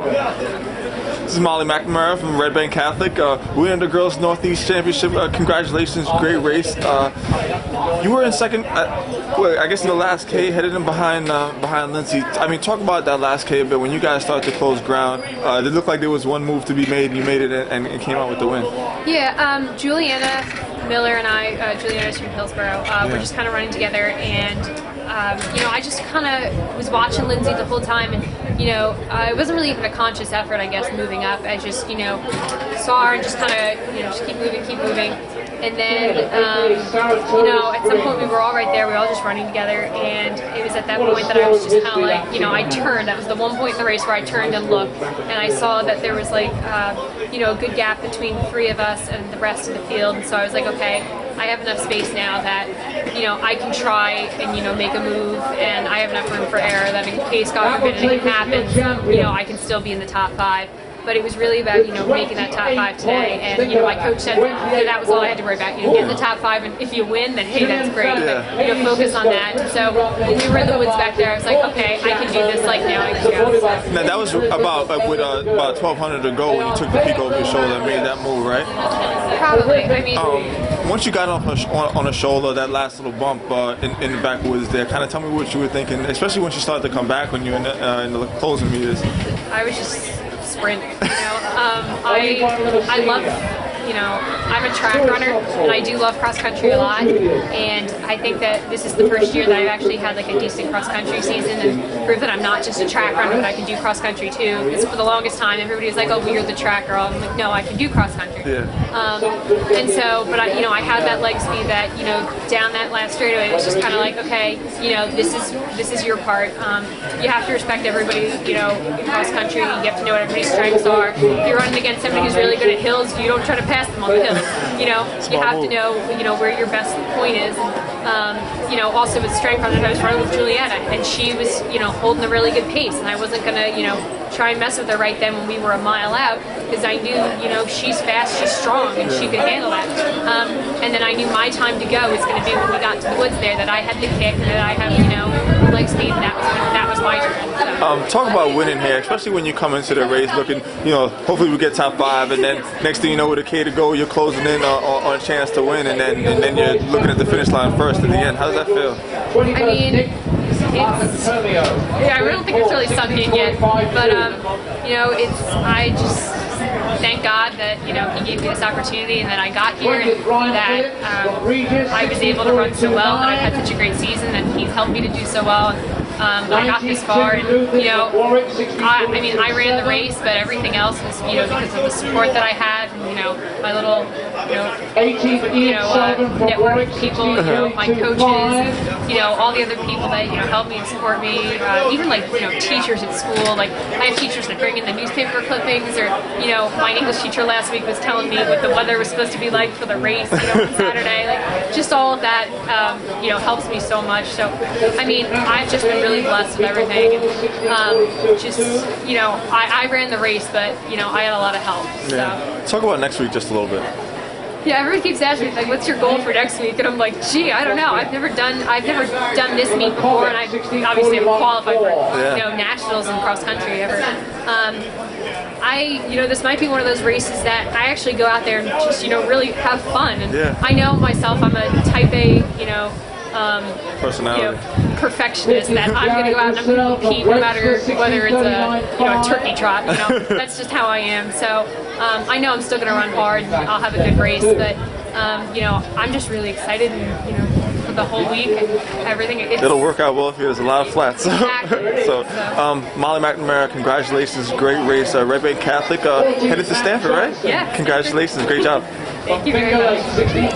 This is Molly McNamara from Red Bank Catholic. We're in the Girls Northeast Championship. Congratulations, great race. You were in second, well, I guess in the last K, headed in behind Lindsay. I mean, talk about that last K a bit. When you guys started to close ground, it looked like there was one move to be made, and you made it and came out with the win. Yeah, Juliana Miller and I, Juliana's from Hillsborough, we're just kind of running together, and you know, I just kind of was watching Lindsay the whole time, and you know, it wasn't really even a conscious effort, I guess, moving up. I just, you know, saw her and just kind of, you know, just keep moving. And then, you know, at some point we were all right there. We were all just running together, and it was at that point that I was just kind of like, you know, I turned. That was the one point in the race where I turned and looked, and I saw that there was like, you know, a good gap between the three of us and the rest of the field. And so I was like, okay, I have enough space now that, you know, I can try and, you know, make a move, and I have enough room for error that in case God forbid anything happens, you know, I can still be in the top 5. But it was really about, you know, making that top 5 today, and you know, my coach said that was all I had to worry about. You know, get in the top 5, and if you win, then hey, that's great. But you know, focus on that. And so when we were in the woods back there, I was like, okay, I can do this. Like now I can go. Now that was about with about 1,200 to go when you took the peak over your shoulder and made that move, right? Probably. I mean, once you got on a shoulder, that last little bump in the backwoods there, kind of tell me what you were thinking, especially once you started to come back when you were in the closing meters. I was just sprint, you know. I love, you know, I'm a track runner, and I do love cross country a lot, and I think that this is the first year that I've actually had like a decent cross country season and prove that I'm not just a track runner, but I can do cross country too. Because for the longest time everybody was like, oh, well, you're the track girl. I'm like, no, I can do cross country. And so, but you know, I had that leg speed that, you know, down that last straightaway, it was just kind of like, okay, you know, this is your part. You have to respect everybody, you know, in cross country. You have to know what everybody's strengths are. If you're running against somebody who's really good at hills, you don't try to pass them on the hills. You know, you have to know, you know, where your best point is. And, you know, also with strength runners, I was running with Juliana, and she was, you know, holding a really good pace, and I wasn't gonna, you know, try and mess with her right then when we were a mile out, because I knew, you know, she's fast, she's strong, and she could handle that. And then I knew my time to go was going to be when we got to the woods there, that I had the kick, and that I have, you know, leg speed, and that was my turn. So. Talk about winning here, especially when you come into the race looking, you know, hopefully we get top 5, and then next thing you know, with a K to go, you're closing in on a chance to win, and then you're looking at the finish line first at the end. How does that feel? I mean, I don't think it's really sunk in yet, but you know, I just thank God that, you know, He gave me this opportunity, and that I got here, and that I was able to run so well, and I've had such a great season, and He's helped me to do so well. I got this far, and you know, I mean, I ran the race, but everything else was, you know, because of the support that I had, and, you know, my little, network of people, you know, my coaches, and, you know, all the other people that, you know, help me and support me, even like, you know, teachers at school. Like, I have teachers that bring in the newspaper clippings, or, you know, my English teacher last week was telling me what the weather was supposed to be like for the race, you know, on Saturday. Like, just all of that, you know, helps me so much. So, I mean, I've just been really blessed with everything, and just, you know, I ran the race, but, you know, I had a lot of help. So. Yeah. Talk about next week just a little bit. Yeah, everyone keeps asking me, like, what's your goal for next week? And I'm like, gee, I don't know. I've never done this meet before, and I obviously haven't qualified for, you know, nationals and cross country ever. You know, this might be one of those races that I actually go out there and just, you know, really have fun. And I know myself, I'm a type A, you know, personality, you know, perfectionist, that I'm going to go out and I'm going to compete no matter whether it's a, you know, a turkey trot. You know, that's just how I am. So I know I'm still going to run hard, and I'll have a good race, but you know, I'm just really excited, and, you know, for the whole week and everything. It'll work out well for you. There's a lot of flats. Exactly. So Molly McNamara, congratulations, great race. Red Bank Catholic headed to Stanford, right? Yeah. Congratulations, great job. Thank you very much.